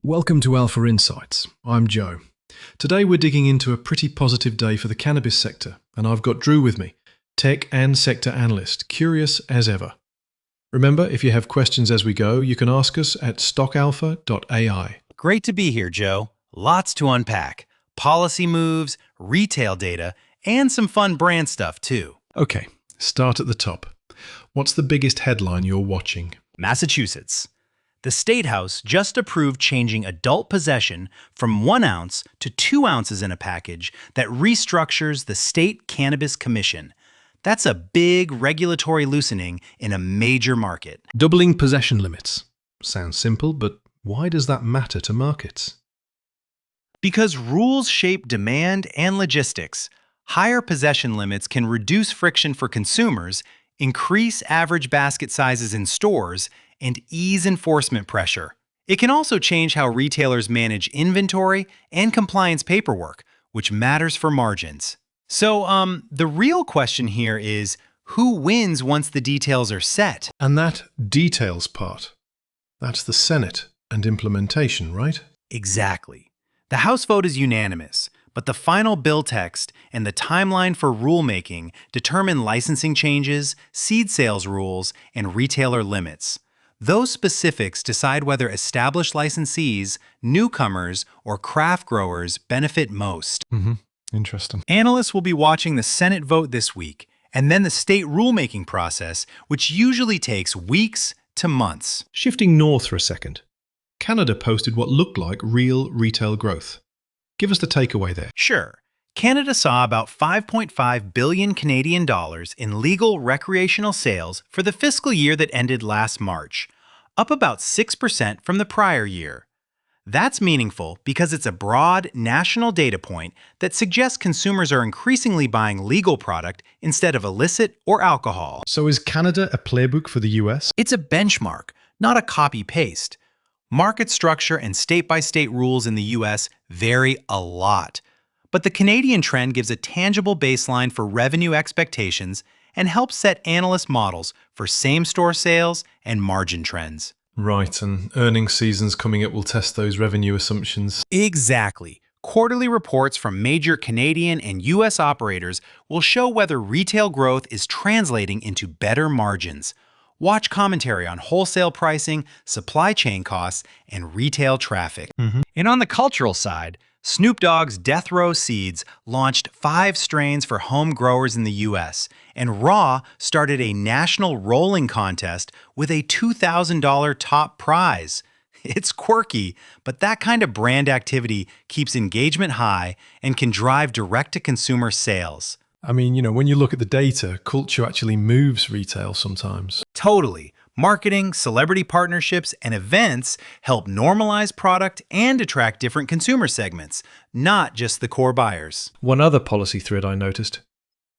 Welcome to Alpha Insights. I'm Joe. Today we're digging into a pretty positive day for the cannabis sector, and I've got Drew with me, tech and sector analyst, curious as ever. Remember, if you have questions as we go, you can ask us at stockalpha.ai. Great to be here, Joe. Lots to unpack. Policy moves, retail data, and some fun brand stuff, too. Okay, start at the top. What's the biggest headline you're watching? Massachusetts. The State House just approved changing adult possession from 1 ounce to 2 ounces in a package that restructures the State Cannabis Commission. That's a big regulatory loosening in a major market. Doubling possession limits. Sounds simple, but why does that matter to markets? Because rules shape demand and logistics. Higher possession limits can reduce friction for consumers, increase average basket sizes in stores, and ease enforcement pressure. It can also change how retailers manage inventory and compliance paperwork, which matters for margins. So, the real question here is, who wins once the details are set? And that details part, that's the Senate and implementation, right? Exactly. The House vote is unanimous, but the final bill text and the timeline for rulemaking determine licensing changes, seed sales rules, and retailer limits. Those specifics decide whether established licensees, newcomers, or craft growers benefit most. Interesting. Analysts will be watching the Senate vote this week, and then the state rulemaking process, which usually takes weeks to months. Shifting north for a second, Canada posted what looked like real retail growth. Give us the takeaway there. Sure. Canada saw about 5.5 billion Canadian dollars in legal recreational sales for the fiscal year that ended last March, up about 6% from the prior year. That's meaningful because it's a broad national data point that suggests consumers are increasingly buying legal product instead of illicit or alcohol. So is Canada a playbook for the US? It's a benchmark, not a copy-paste. Market structure and state-by-state rules in the US vary a lot. But the Canadian trend gives a tangible baseline for revenue expectations and helps set analyst models for same-store sales and margin trends. Right, and earnings seasons coming up will test those revenue assumptions. Exactly. Quarterly reports from major Canadian and US operators will show whether retail growth is translating into better margins. Watch commentary on wholesale pricing, supply chain costs, and retail traffic. And on the cultural side, Snoop Dogg's Death Row Seeds launched 5 strains for home growers in the US, and Raw started a national rolling contest with a $2,000 top prize. It's quirky, but that kind of brand activity keeps engagement high and can drive direct-to-consumer sales. I mean, when you look at the data, culture actually moves retail sometimes. Totally. Marketing, celebrity partnerships, and events help normalize product and attract different consumer segments, not just the core buyers. One other policy thread I noticed,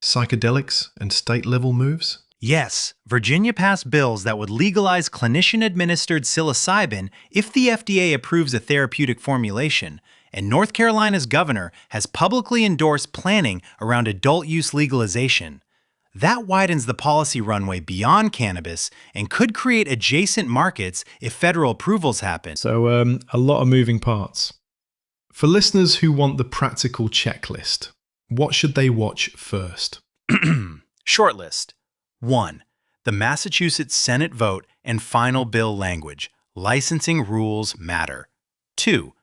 psychedelics and state-level moves. Yes, Virginia passed bills that would legalize clinician-administered psilocybin if the FDA approves a therapeutic formulation, and North Carolina's governor has publicly endorsed planning around adult use legalization. That widens the policy runway beyond cannabis and could create adjacent markets if federal approvals happen. So, a lot of moving parts. For listeners who want the practical checklist, what should they watch first? Shortlist. 1. The Massachusetts Senate vote and final bill language. Licensing rules matter. 2.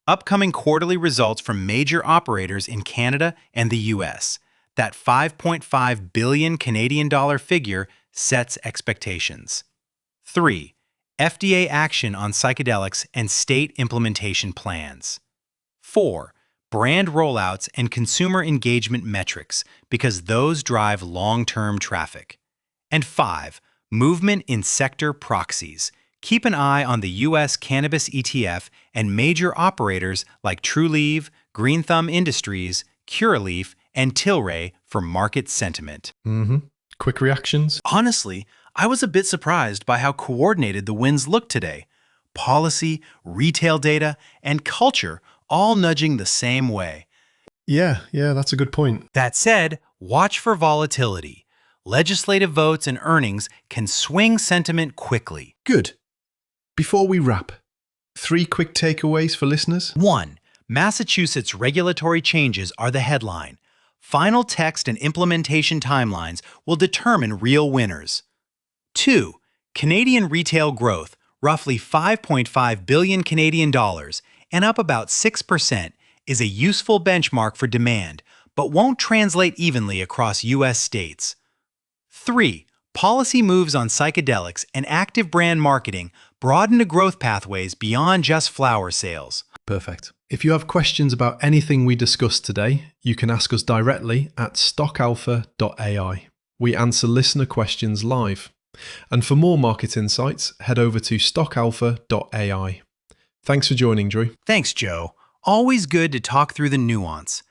Upcoming quarterly results from major operators in Canada and the US. That 5.5 billion Canadian dollar figure sets expectations. 3. FDA action on psychedelics and state implementation plans. 4. Brand rollouts and consumer engagement metrics, because those drive long-term traffic. And 5. Movement in sector proxies. Keep an eye on the U.S. Cannabis ETF and major operators like Trulieve, Green Thumb Industries, Curaleaf, and Tilray for market sentiment. Quick reactions? Honestly, I was a bit surprised by how coordinated the wins looked today. Policy, retail data, and culture all nudging the same way. Yeah, that's a good point. That said, watch for volatility. Legislative votes and earnings can swing sentiment quickly. Good. Before we wrap, 3 quick takeaways for listeners. 1. Massachusetts regulatory changes are the headline. Final text and implementation timelines will determine real winners. 2. Canadian retail growth, roughly 5.5 billion Canadian dollars and up about 6%, is a useful benchmark for demand, but won't translate evenly across U.S. states. 3. Policy moves on psychedelics and active brand marketing broaden the growth pathways beyond just flower sales. Perfect. If you have questions about anything we discussed today, you can ask us directly at stockalpha.ai. We answer listener questions live. And for more market insights, head over to stockalpha.ai. Thanks for joining, Drew. Thanks, Joe. Always good to talk through the nuance.